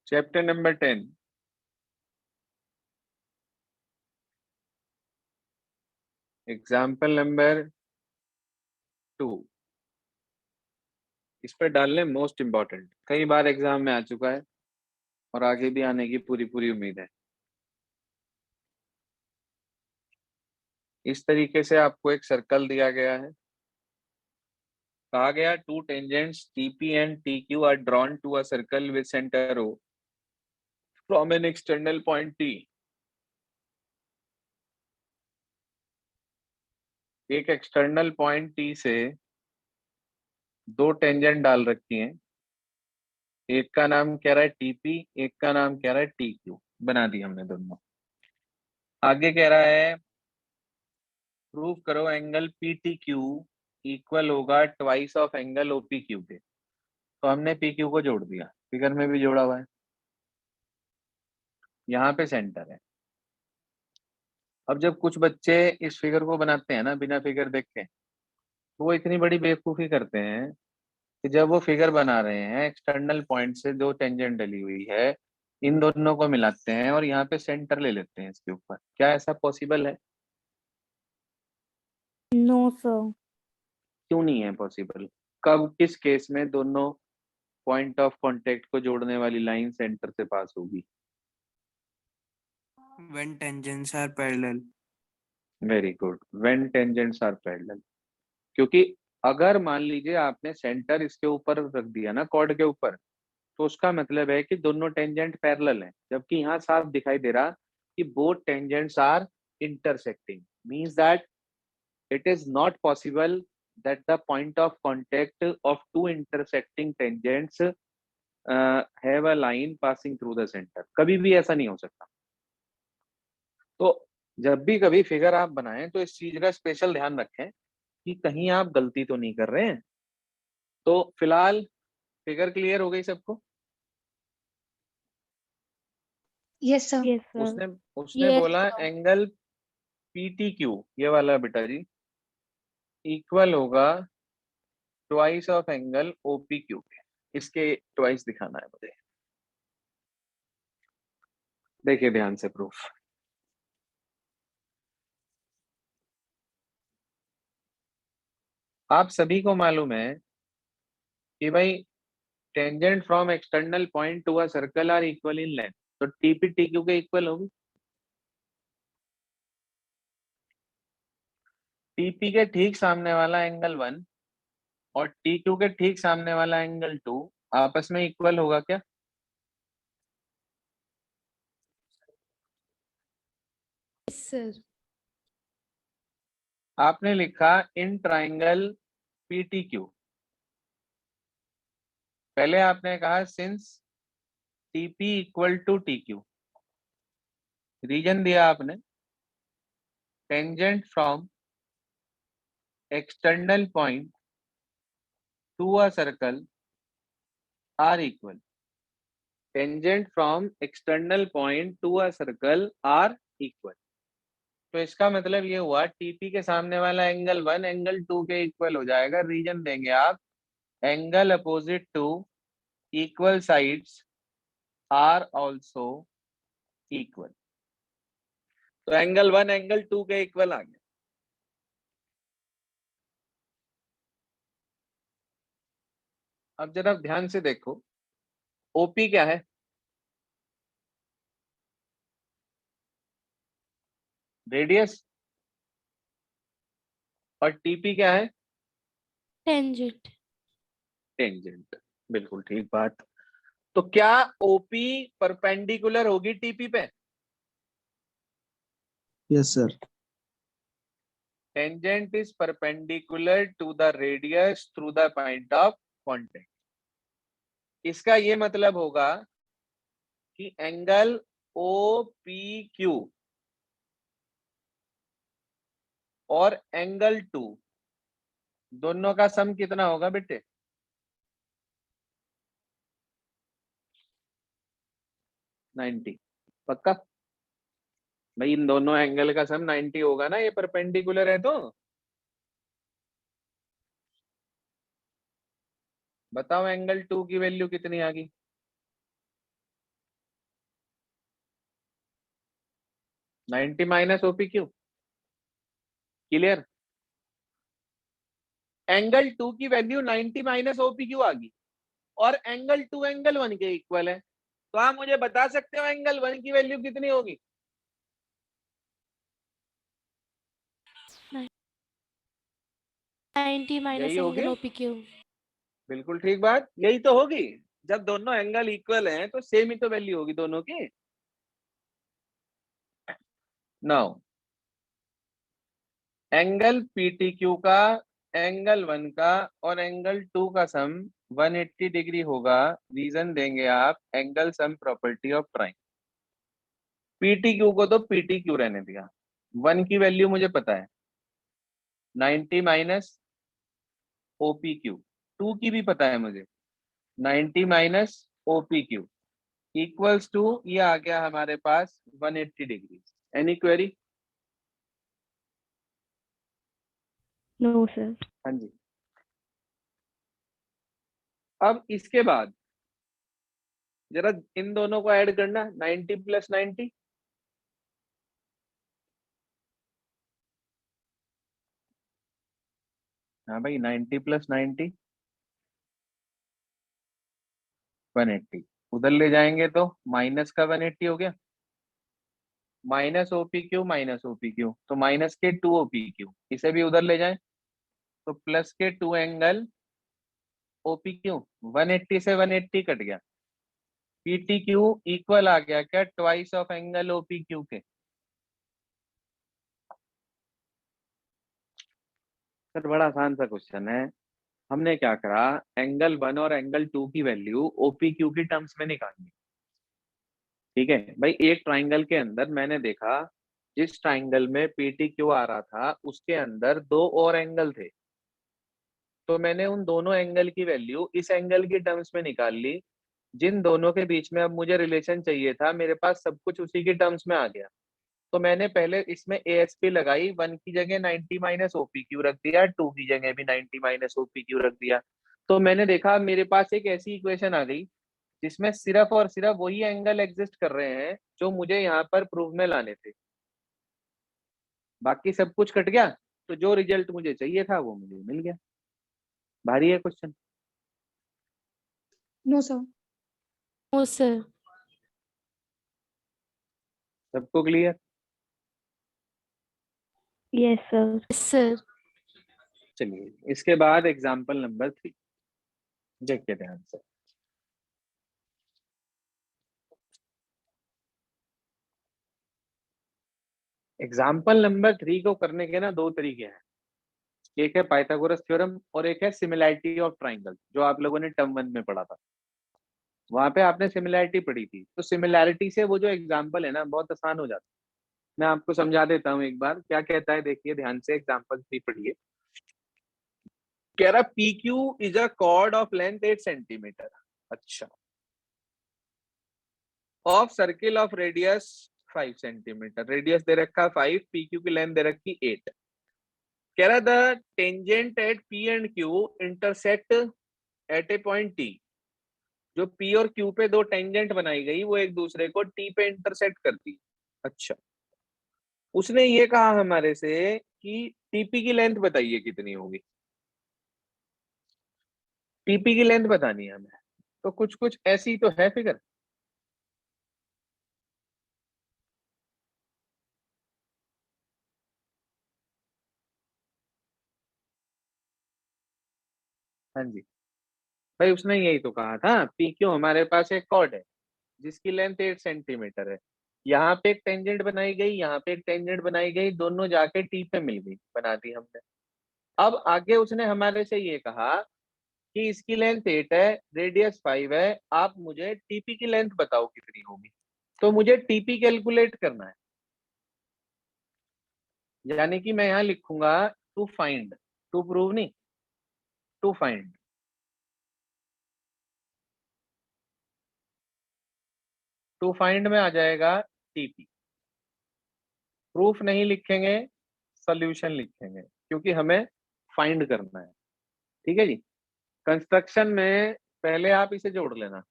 Chapter number 10। Example number 2। इस पर डाल लें मोस्ट इंपॉर्टेंट, कई बार एग्जाम में आ चुका है और आगे भी आने की पूरी पूरी उम्मीद है। इस तरीके से आपको एक सर्कल दिया गया है, कहा गया two tangents TP and TQ are drawn to a circle with centre O from an external point T। एक एक्सटर्नल पॉइंट T से दो टेंजेंट डाल रखी हैं, एक का नाम कह रहा है TP, एक का नाम कह रहा है TQ। बना दी हमने दोनों। आगे कह रहा है प्रूव करो एंगल PTQ इक्वल होगा ट्वाइस ऑफ एंगल OPQ के। तो हमने PQ को जोड़ दिया, फिगर में भी जोड़ा हुआ है, यहाँ पे सेंटर है। अब जब कुछ बच्चे इस फिगर को बनाते हैं ना बिना फिगर देखे, तो वो इतनी बड़ी बेवकूफी करते हैं कि जब वो फिगर बना रहे हैं एक्सटर्नल पॉइंट से दो टेंजेंट डली हुई है, इन दोनों को मिलाते हैं और यहाँ पे सेंटर ले लेते हैं इसके ऊपर। क्या ऐसा पॉसिबल है? No sir. क्यों नहीं है पॉसिबल? कब किस केस में दोनों पॉइंट ऑफ कांटेक्ट को जोड़ने वाली लाइन सेंटर से पास होगी? When tangents are parallel. Very good, when tangents are parallel. क्योंकि अगर मान लीजिए आपने सेंटर इसके ऊपर रख दिया ना कॉर्ड के ऊपर, तो उसका मतलब है कि दोनों टेंजेंट पैरेलल हैं, जबकि यहाँ साफ दिखाई दे रहा कि both tangents are intersecting, means that it is not possible that the point of contact of two intersecting tangents have a line passing through the center। कभी भी ऐसा नहीं हो सकता। तो जब भी कभी फिगर आप बनाएं तो इस चीज का स्पेशल ध्यान रखें कि कहीं आप गलती तो नहीं कर रहे हैं। तो फिलहाल फिगर क्लियर हो गई सबको? Yes sir. Yes sir. उसने उसने Yes, बोला sir. एंगल PTQ, ये वाला बेटा जी, इक्वल होगा ट्वाइस ऑफ एंगल OPQ के। इसके ट्वाइस दिखाना है मुझे। देखिए ध्यान से प्रूफ। आप सभी को मालूम है कि भाई tangent from external point to a circle are equal in length, तो TP TQ के इक्वल होगी। TP के ठीक सामने वाला एंगल 1 और TQ के ठीक सामने वाला एंगल 2 आपस में इक्वल होगा क्या? Yes, sir. आपने लिखा इन ट्राइंगल PTQ, पहले आपने कहा since TP equal to TQ, reason दिया आपने tangent from external point to a circle are equal. Tangent from external point to a circle are equal. तो इसका मतलब ये हुआ TP के सामने वाला एंगल 1 एंगल 2 के इक्वल हो जाएगा। रीजन देंगे आप angle opposite to equal sides are also equal. तो एंगल 1 एंगल 2 के इक्वल आ गया। अब जरा ध्यान से देखो, OP क्या है? रेडियस। और TP क्या है? Tangent. टेंजेंट। बिल्कुल ठीक बात। तो क्या OP परपेंडिकुलर होगी TP पे? Yes, sir. Tangent is perpendicular to the radius through the point of contact। इसका ये मतलब होगा कि एंगल OPQ और एंगल 2 दोनों का सम कितना होगा बेटे? नाइन्टी। पक्का? भाई इन दोनों एंगल का सम 90 होगा ना, ये परपेंडिकुलर है तो। बताओ एंगल 2 की वैल्यू कितनी आ गई? 90 माइनस OPQ, क्लियर। एंगल 2 की वैल्यू 90 माइनस OPQ आ गई और एंगल 2 एंगल 1 के इक्वल है, तो आप मुझे बता सकते हो एंगल 1 की वैल्यू कितनी होगी? 90 माइनस यही होगी, एंगल OPQ। बिल्कुल ठीक बात, यही तो होगी। जब दोनों एंगल इक्वल हैं तो सेम ही तो वैल्यू होगी दोनों की। नाउ एंगल PTQ का, एंगल 1 का और एंगल 2 का सम 180 डिग्री होगा। रीजन देंगे आप angle sum property of triangle. PTQ को तो PTQ रहने दिया, 1 की वैल्यू मुझे पता है 90 माइनस OPQ, 2 की भी पता है मुझे 90 माइनस OPQ इक्वल्स टू, ये आ गया हमारे पास 180 degree. Any query? No sir. हाँ जी। अब इसके बाद जरा इन दोनों को ऐड करना, 90 प्लस 90, हाँ भाई 90 प्लस 90 180, उधर ले जाएंगे तो माइनस का 180 हो गया, माइनस OPQ तो माइनस के 2 OPQ, इसे भी उधर ले जाएं तो प्लस के 2 एंगल OPQ, 180 से 180 कट गया, PTQ इक्वल आ गया क्या ट्वाइस ऑफ एंगल OPQ के। सर बड़ा आसान सा क्वेश्चन है, हमने क्या करा, एंगल 1 और एंगल 2 की वैल्यू OPQ की टर्म्स में निकालनी। ठीक है भाई, एक ट्राइंगल के अंदर मैंने देखा जिस ट्राइंगल में PTQ आ रहा था उसके अंदर दो और एंगल थे, तो मैंने उन दोनों एंगल की वैल्यू इस एंगल की टर्म्स में निकाल ली। जिन दोनों के बीच में अब मुझे रिलेशन चाहिए था, मेरे पास सब कुछ उसी की टर्म्स में आ गया, तो मैंने पहले इसमें ASP लगाई, 1 की जगह 90 माइनस OPQ रख दिया, 2 की जगह भी 90 माइनस OPQ रख दिया। तो मैंने देखा मेरे पास एक ऐसी इक्वेशन आ गई जिसमें सिर्फ और सिर्फ वही एंगल एग्जिस्ट कर रहे हैं जो मुझे यहाँ पर प्रूव में लाने थे, बाकी सब कुछ कट गया, तो जो रिजल्ट मुझे चाहिए था वो मुझे मिल गया। भारी है question? No sir. No sir. सबको clear? Yes sir. Yes sir. चलिए इसके बाद एग्जाम्पल नंबर 3 देखते ध्यान से। एग्जाम्पल नंबर 3 को करने के ना दो तरीके हैं, एक है पाइथागोरस थ्योरम और एक है सिमिलैरिटी ऑफ ट्राइंगल, जो आप लोगों ने टर्म 1 में पढ़ा था। वहां पे आपने सिमिलैरिटी पढ़ी थी, तो सिमिलैरिटी से वो जो एग्जाम्पल है ना बहुत आसान हो जाता है। मैं आपको समझा देता हूँ एक बार क्या कहता है, देखिए ध्यान से, एग्जाम्पल 3 पढ़िए। कह रहा PQ is a chord of length 8 centimetre, अच्छा, of circle of radius 5 centimetre, radius दे रखा 5, PQ की लेंथ दे रखी 8। कह रहा the tangent eight P and Q intersect at A point T। जो P और Q पे दो टेंजेंट बनाई गई वो एक दूसरे को T पे इंटरसेक्ट करती। अच्छा, उसने ये कहा हमारे से कि TP की लेंथ बताइए कितनी होगी, TP की लेंथ बतानी है हमें, तो कुछ कुछ ऐसी तो है फिगर। हाँ जी भाई, उसने यही तो कहा था, PQ हमारे पास एक कॉर्ड है जिसकी लेंथ 8 सेंटीमीटर है, यहाँ पे एक टेंजेंट बनाई गई, यहाँ पे एक टेंजेंट बनाई गई, दोनों जाके T पे मिल गई, बना दी हमने। अब आगे उसने हमारे से ये कहा कि इसकी लेंथ 8 है, रेडियस 5 है, आप मुझे TP की लेंथ बताओ कितनी होगी। तो मुझे TP कैलकुलेट करना है, यानी कि मैं यहाँ लिखूंगा टू फाइंड, टू प्रूव नहीं, टू फाइंड। टू फाइंड में आ जाएगा TP, प्रूफ नहीं लिखेंगे, सोल्यूशन लिखेंगे, क्योंकि हमें फाइंड करना है। ठीक है जी। कंस्ट्रक्शन में पहले आप इसे जोड़ लेना,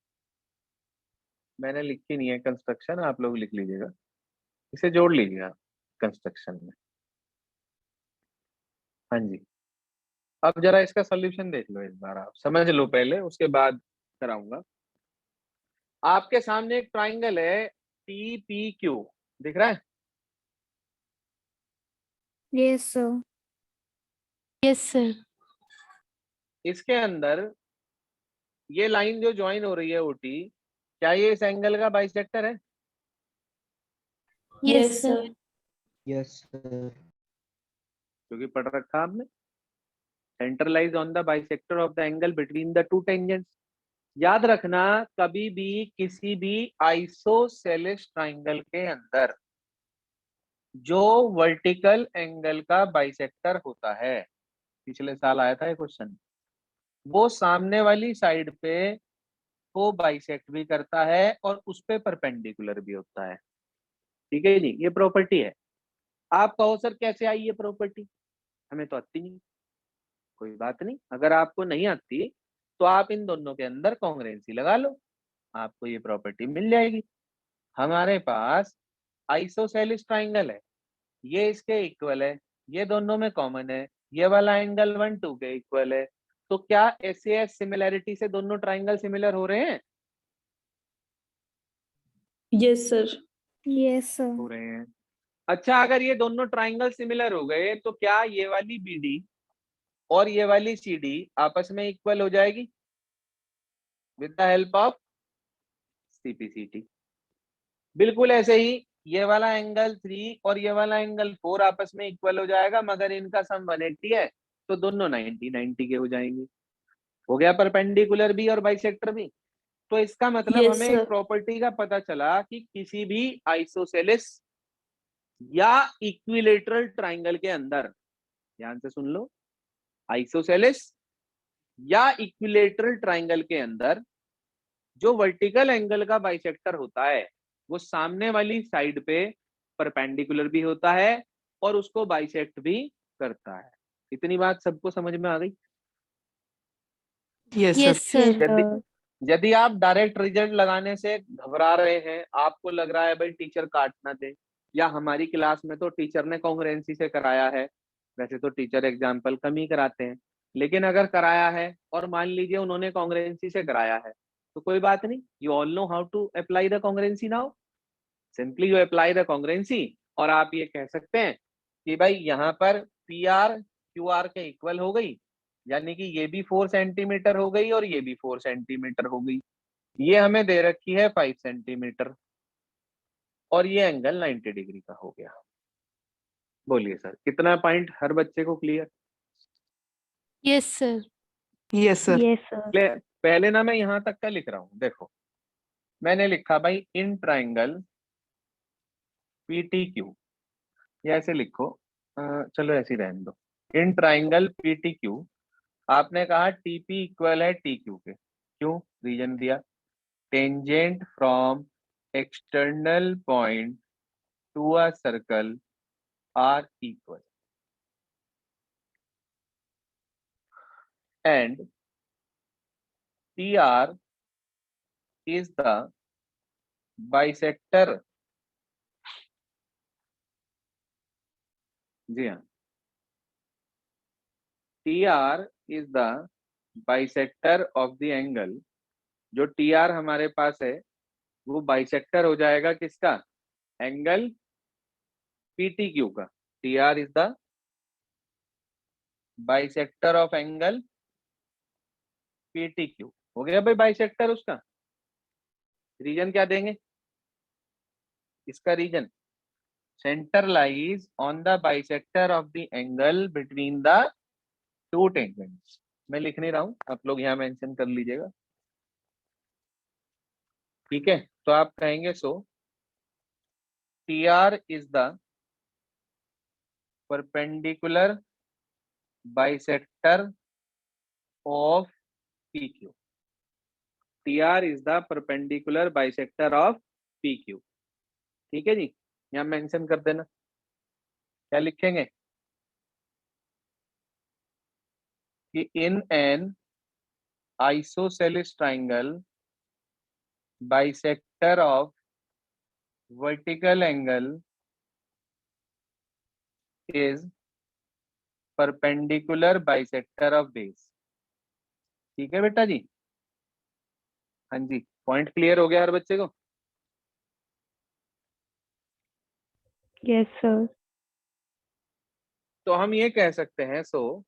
मैंने लिखी नहीं है कंस्ट्रक्शन, आप लोग लिख लीजिएगा। इसे जोड़ लीजिएगा कंस्ट्रक्शन में। हाँ जी, अब जरा इसका सॉल्यूशन देख लो, एक बार आप समझ लो पहले, उसके बाद कराऊंगा। आपके सामने एक ट्राइंगल है TPQ, दिख रहा है? Yes, sir. Yes, sir. इसके अंदर ये लाइन जो ज्वाइन हो रही है OT, क्या ये इस एंगल का बाइसेक्टर है? Yes, sir. Yes, sir. क्योंकि पढ़ रखा आपने, centre lies on the bisector of the angle between the two tangents. याद रखना, कभी भी किसी भी आइसोसेलेस ट्राइंगल के अंदर जो वर्टिकल एंगल का बाइसेक्टर होता है, पिछले साल आया था ये क्वेश्चन, वो सामने वाली साइड पे को बाइसेक्ट भी करता है और उस पे परपेंडिकुलर भी होता है। ठीक है जी, ये प्रॉपर्टी है। आप कहो सर कैसे आई ये प्रॉपर्टी, हमें तो आती नहीं। कोई बात नहीं, अगर आपको नहीं आती तो आप इन दोनों के अंदर कॉन्ग्रुएंसी लगा लो, आपको ये प्रॉपर्टी मिल जाएगी। हमारे पास आइसोसेलेस ट्राइंगल है, ये इसके इक्वल है, ये दोनों में कॉमन है, ये वाला एंगल 1 2 के इक्वल है। तो क्या SAS सिमिलैरिटी से दोनों ट्राइंगल सिमिलर हो रहे हैं? Yes sir. Yes, sir. हो रहे हैं। अच्छा, अगर ये दोनों ट्राइंगल सिमिलर हो गए तो क्या ये वाली BD और ये वाली CD आपस में इक्वल हो जाएगी with the help of CPCT? बिल्कुल ऐसे ही ये वाला एंगल 3 और ये वाला एंगल 4 आपस में इक्वल हो जाएगा, मगर इनका सम 180 है, तो दोनों 90 90 के हो जाएंगे। हो गया परपेंडिकुलर भी और बाइसेक्टर भी। तो इसका मतलब Yes, हमें sir. एक प्रॉपर्टी का पता चला कि किसी भी आइसोसेलेस या इक्विलेटरल ट्राइंगल के अंदर, ध्यान से सुन लो, आइसोसेलेस या इक्विलेटरल ट्राइंगल के अंदर जो वर्टिकल एंगल का बाइसेक्टर होता है वो सामने वाली साइड पे परपेंडिकुलर भी होता है और उसको बाइसेक्ट भी करता है। इतनी बात सबको समझ में आ गई? Yes, Yes, sir. sir. यदि यदि आप डायरेक्ट रिजल्ट लगाने से घबरा रहे हैं, आपको लग रहा है भाई टीचर काट ना दे, या हमारी क्लास में तो टीचर ने कॉन्ग्रुएंसी से कराया है, वैसे तो टीचर एग्जाम्पल कम ही कराते हैं, लेकिन अगर कराया है और मान लीजिए उन्होंने कॉन्ग्रुएंसी से कराया है, तो कोई बात नहीं, you all know how to apply the congruence now. Simply you apply the congruence और आप ये कह सकते हैं कि भाई यहाँ पर PR QR के इक्वल हो गई, यानी कि ये भी 4 सेंटीमीटर हो गई और ये भी 4 सेंटीमीटर हो गई। ये हमें दे रखी है 5 सेंटीमीटर और ये एंगल 90 डिग्री का हो गया। बोलिए सर, कितना पॉइंट हर बच्चे को clear? Yes, sir. Yes, sir. Yes, sir. पहले ना मैं यहां तक का लिख रहा हूं, देखो मैंने लिखा भाई इन ट्राइंगल PTQ, या ऐसे लिखो, चलो ऐसे ही रहने दो, इन ट्राइंगल PTQ आपने कहा TP इक्वल है TQ के, क्यों? रीजन दिया, tangent from external point to a circle are equal and TR is the bisector, जी हाँ, TR is the bisector of the angle, जो TR हमारे पास है वो बाइसेक्टर हो जाएगा किसका? एंगल PTQ का। TR is the bisector of angle PTQ। हो गया भाई बाइसेक्टर उसका। रीजन क्या देंगे इसका? Reason center lies on the bisector of the angle between the two tangents। मैं लिख नहीं रहा हूं, आप लोग यहाँ मेंशन कर लीजिएगा, ठीक है? तो आप कहेंगे सो TR is the perpendicular bisector of PQ। TR is the perpendicular bisector of PQ। ठीक है जी, यहाँ मेंशन कर देना। क्या लिखेंगे कि in an isosceles triangle bisector of vertical angle is perpendicular bisector of base। ठीक है बेटा जी? हाँ जी, पॉइंट क्लियर हो गया हर बच्चे को? Yes, sir. तो हम ये कह सकते हैं, so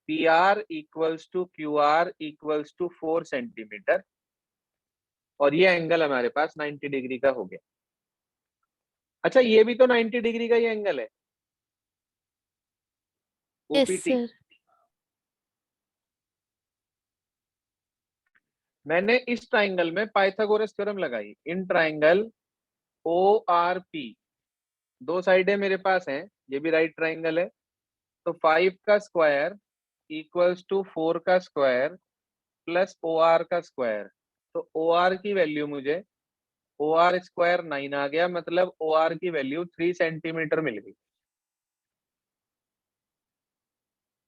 P R equals to Q R equals to 4 centimetre, और ये एंगल हमारे पास 90 डिग्री का हो गया। अच्छा, ये भी तो 90 डिग्री का ही एंगल है, Yes, ओपीटी। sir. मैंने इस ट्राइंगल में पाइथागोरस थ्योरम लगाई। In triangle O R P, दो साइडें मेरे पास हैं, ये भी राइट ट्राइंगल है, तो 5 का स्क्वायर इक्वल्स टू 4 का स्क्वायर प्लस ओ आर का स्क्वायर। तो ओ आर की वैल्यू मुझे ओ आर स्क्वायर 9 आ गया, मतलब ओ आर की वैल्यू 3 सेंटीमीटर मिल गई।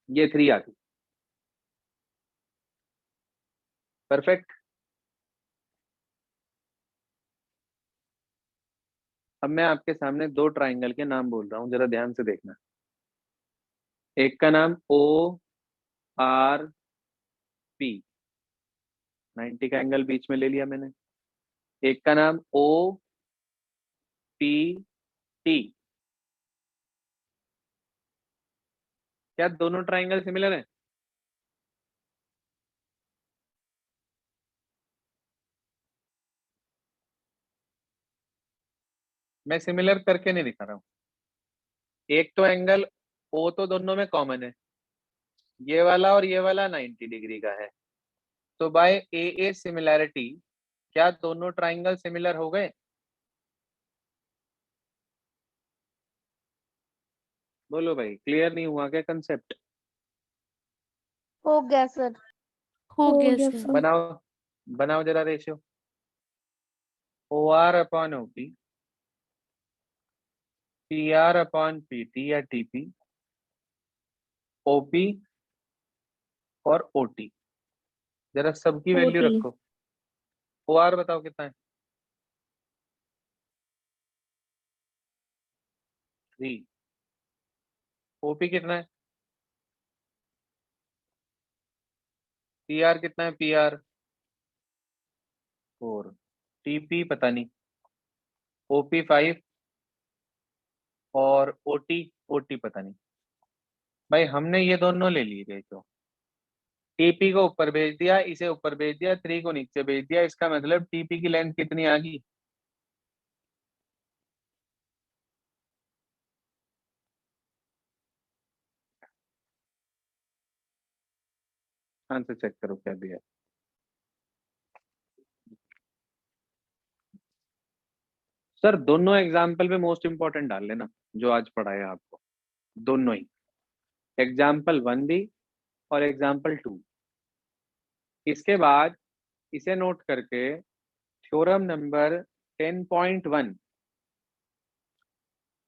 ये 3 आ गई। परफेक्ट। अब मैं आपके सामने दो ट्राइंगल के नाम बोल रहा हूं, जरा ध्यान से देखना। एक का नाम ओ आर पी, 90 का एंगल बीच में ले लिया मैंने। एक का नाम ओ पी टी। क्या दोनों ट्राइंगल सिमिलर हैं? मैं सिमिलर करके नहीं दिखा रहा हूं। एक तो एंगल ओ तो दोनों में कॉमन है, ये वाला और ये वाला 90 डिग्री का है। तो बाय ए सिमिलैरिटी क्या दोनों ट्राइंगल सिमिलर हो गए? बोलो भाई, क्लियर नहीं हुआ क्या कंसेप्ट? हो गया सर। हो हो गया गया सर। सर। बनाओ, बनाओ जरा ratio. O R upon OP, P R upon PT या टीपी, ओपी और ओटी। जरा सबकी वैल्यू OT रखो। ओ आर बताओ कितना है? 3। ओपी कितना है? पी आर कितना है? P R 4। टीपी पता नहीं। ओपी 5 और ओटी ओटी पता नहीं। भाई हमने ये दोनों ले लिए रेशियो। टीपी को ऊपर भेज दिया, इसे ऊपर भेज दिया, 3 को नीचे भेज दिया। इसका मतलब टीपी की लेंथ कितनी आ गई? आंसर चेक करो क्या दिया। सर दोनों एग्जाम्पल पे मोस्ट इंपॉर्टेंट डाल लेना जो आज पढ़ाया आपको, दोनों ही। एग्जाम्पल 1 भी और एग्जाम्पल 2। इसके बाद इसे नोट करके थ्योरम नंबर 10.1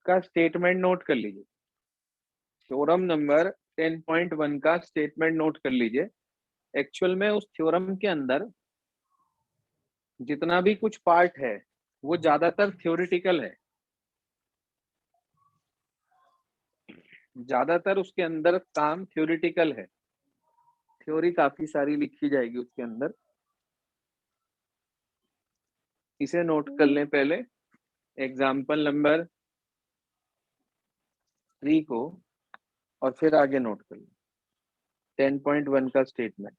का स्टेटमेंट नोट कर लीजिए। थ्योरम नंबर 10.1 का स्टेटमेंट नोट कर लीजिए। एक्चुअल में उस थ्योरम के अंदर जितना भी कुछ पार्ट है वो ज्यादातर थ्योरेटिकल है, ज्यादातर उसके अंदर काम थ्योरेटिकल है। थ्योरी काफी सारी लिखी जाएगी उसके अंदर, इसे नोट कर लें पहले। एग्जाम्पल नंबर 3 को, और फिर आगे नोट कर लें 10.1 का स्टेटमेंट।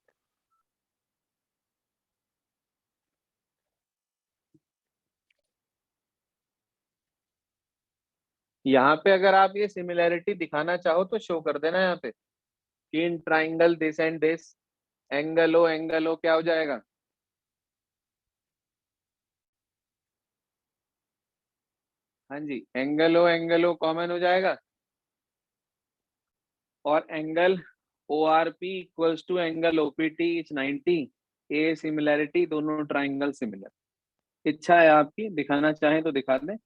यहाँ पे अगर आप ये सिमिलैरिटी दिखाना चाहो तो शो कर देना यहाँ पे कि in triangle this and this angle O क्या हो जाएगा? हाँ जी, एंगल ओ कॉमन हो जाएगा, और angle O R P equals to angle OPT is 90। A similarity, दोनों ट्राइंगल सिमिलर। इच्छा है आपकी, दिखाना चाहें तो दिखा दें,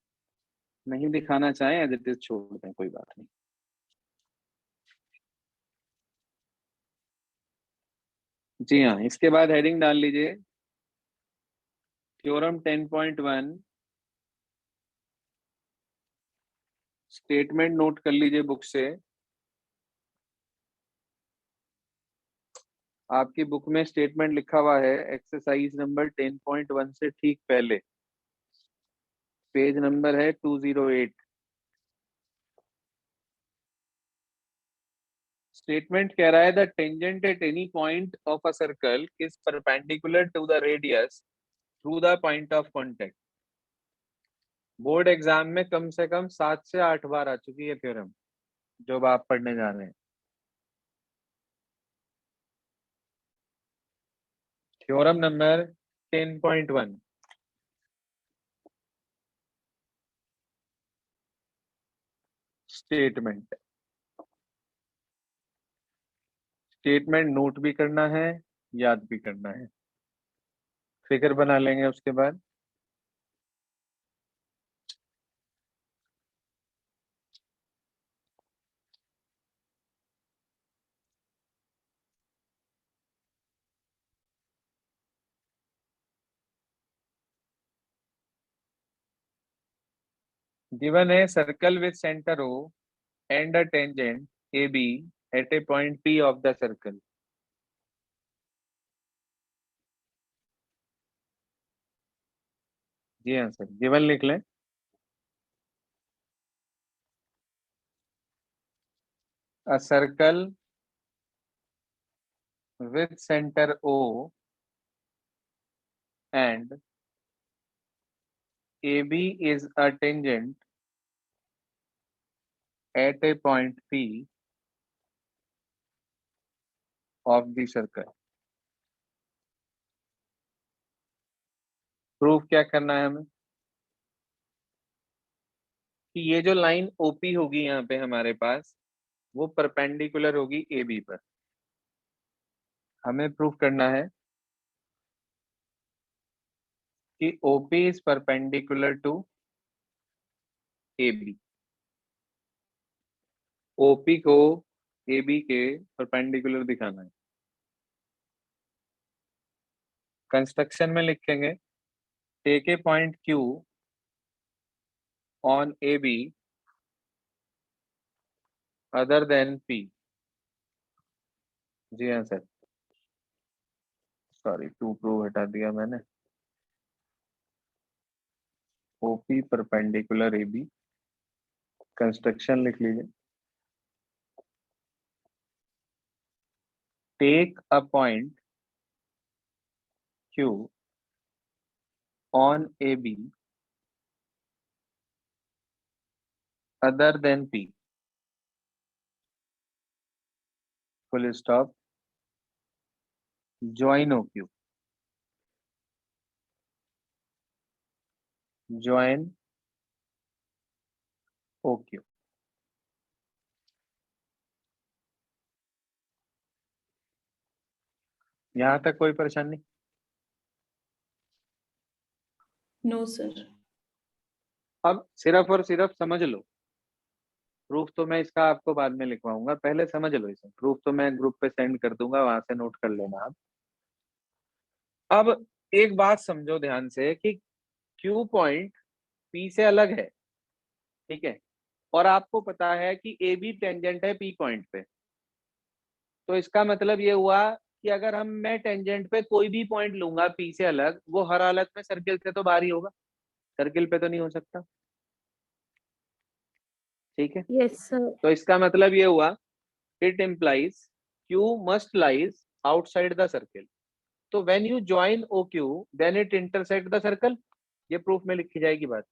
नहीं दिखाना चाहें एज इट इज छोड़ दें, कोई बात नहीं। जी हाँ, इसके बाद हेडिंग डाल लीजिए थ्योरम 10.1 स्टेटमेंट नोट कर लीजिए बुक से। आपकी बुक में स्टेटमेंट लिखा हुआ है एक्सरसाइज नंबर 10.1 से ठीक पहले, पेज नंबर है 208। स्टेटमेंट कह रहा है the tangent at any point of a circle is perpendicular to the radius through the point of contact. Board exam में कम से कम 7 से 8 बार आ चुकी है थ्योरम, जो अब आप पढ़ने जा रहे हैं। Theorem number 10.1, statement. Statement note भी करना है, याद भी करना है, फिगर बना लेंगे उसके बाद। गिवन है circle with centre O and a tangent AB at a point P of the circle। जी हाँ सर, गिवन लिख लें। A circle with center O and AB is a tangent at a point P of the circle। Proof क्या करना है हमें कि ये जो लाइन OP होगी यहाँ पे हमारे पास, वो परपेंडिकुलर होगी AB पर। हमें प्रूफ करना है कि OP is perpendicular to AB। OP को AB के परपेंडिकुलर दिखाना है। कंस्ट्रक्शन में लिखेंगे take a point Q on AB other than P। जी हाँ सर, सॉरी 2 प्रूव हटा दिया मैंने। OP परपेंडिकुलर AB, कंस्ट्रक्शन लिख लीजिए। Take a point Q on AB other than P, full stop, join OQ, join OQ। यहां तक कोई परेशानी? No sir. अब सिर्फ और सिर्फ समझ लो। प्रूफ तो मैं इसका आपको बाद में लिखवाऊंगा, पहले समझ लो इसे। प्रूफ तो मैं ग्रुप पे सेंड कर दूंगा, वहां से नोट कर लेना आप। अब एक बात समझो ध्यान से कि Q पॉइंट P से अलग है, ठीक है, और आपको पता है कि AB टेंजेंट है P पॉइंट पे। तो इसका मतलब ये हुआ कि अगर मैं टेंजेंट पे कोई भी पॉइंट लूंगा P से अलग, वो हर हालत में सर्किल से तो बाहर ही होगा, सर्किल पे तो नहीं हो सकता, ठीक है। Yes, sir. तो इसका मतलब ये हुआ it implies Q must lies outside the circle. तो when you join OQ then it intersect the circle. ये प्रूफ में लिखी जाएगी बात।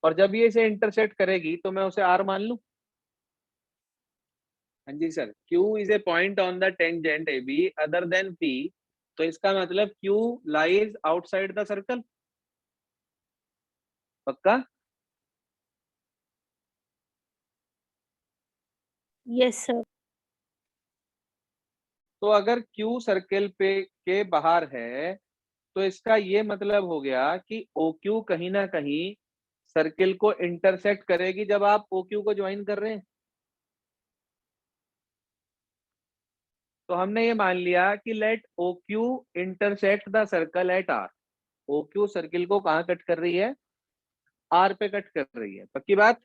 और जब ये इसे इंटरसेक्ट करेगी तो मैं उसे R मान लूं। हाँ जी sir, Q is a point on the tangent AB other than P, तो इसका मतलब Q lies outside the circle. पक्का? Yes, sir. तो अगर Q सर्कल पे के बाहर है तो इसका ये मतलब हो गया कि OQ कहीं ना कहीं सर्किल को इंटरसेक्ट करेगी जब आप OQ को ज्वाइन कर रहे हैं। तो हमने ये मान लिया कि let OQ intersect the circle at R। OQ circle को कहाँ कट कर रही है? R पे कट कर रही है। पक्की बात?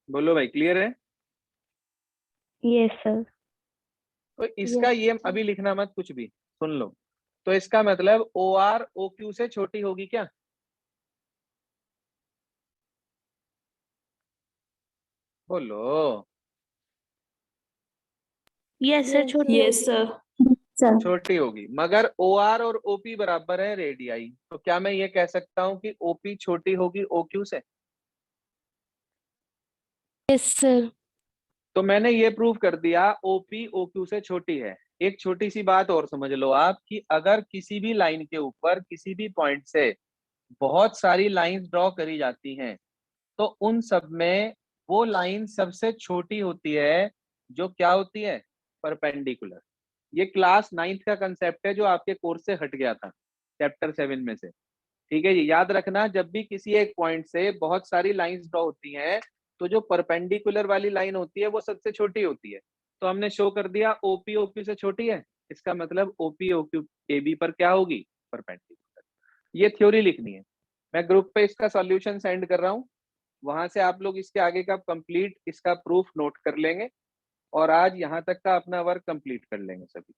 बोलो भाई, क्लियर है? Yes, sir. तो इसका Yes, ये sir. अभी लिखना मत कुछ भी, सुन लो। तो इसका मतलब ओ आर ओ क्यू से छोटी होगी क्या? बोलो। Yes, sir. Yes, छोटी sir. Yes, sir. sir. छोटी होगी, मगर ओ आर और ओपी बराबर है रेडियाई, तो क्या मैं ये कह सकता हूँ कि ओपी छोटी होगी ओ क्यू से? Yes, sir. तो मैंने ये प्रूव कर दिया ओपी ओ क्यू से छोटी है। एक छोटी सी बात और समझ लो आप, कि अगर किसी भी लाइन के ऊपर किसी भी पॉइंट से बहुत सारी लाइंस ड्रॉ करी जाती हैं, तो उन सब में वो लाइन सबसे छोटी होती है जो क्या होती है? परपेंडिकुलर। ये क्लास 9th का कंसेप्ट है जो आपके कोर्स से हट गया था चैप्टर 7 में से। ठीक है जी, याद रखना, जब भी किसी एक पॉइंट से बहुत सारी लाइंस ड्रॉ होती हैं, तो जो परपेंडिकुलर वाली लाइन होती है वो सबसे छोटी होती है। तो हमने शो कर दिया ओपी ओक्यू से छोटी है, इसका मतलब ओपी ओक्यू एबी पर क्या होगी? परपेंडिकुलर। ये थ्योरी लिखनी है। मैं ग्रुप पे इसका सॉल्यूशन सेंड कर रहा हूँ, वहां से आप लोग इसके आगे का कंप्लीट इसका प्रूफ नोट कर लेंगे, और आज यहाँ तक का अपना वर्क कंप्लीट कर लेंगे सभी।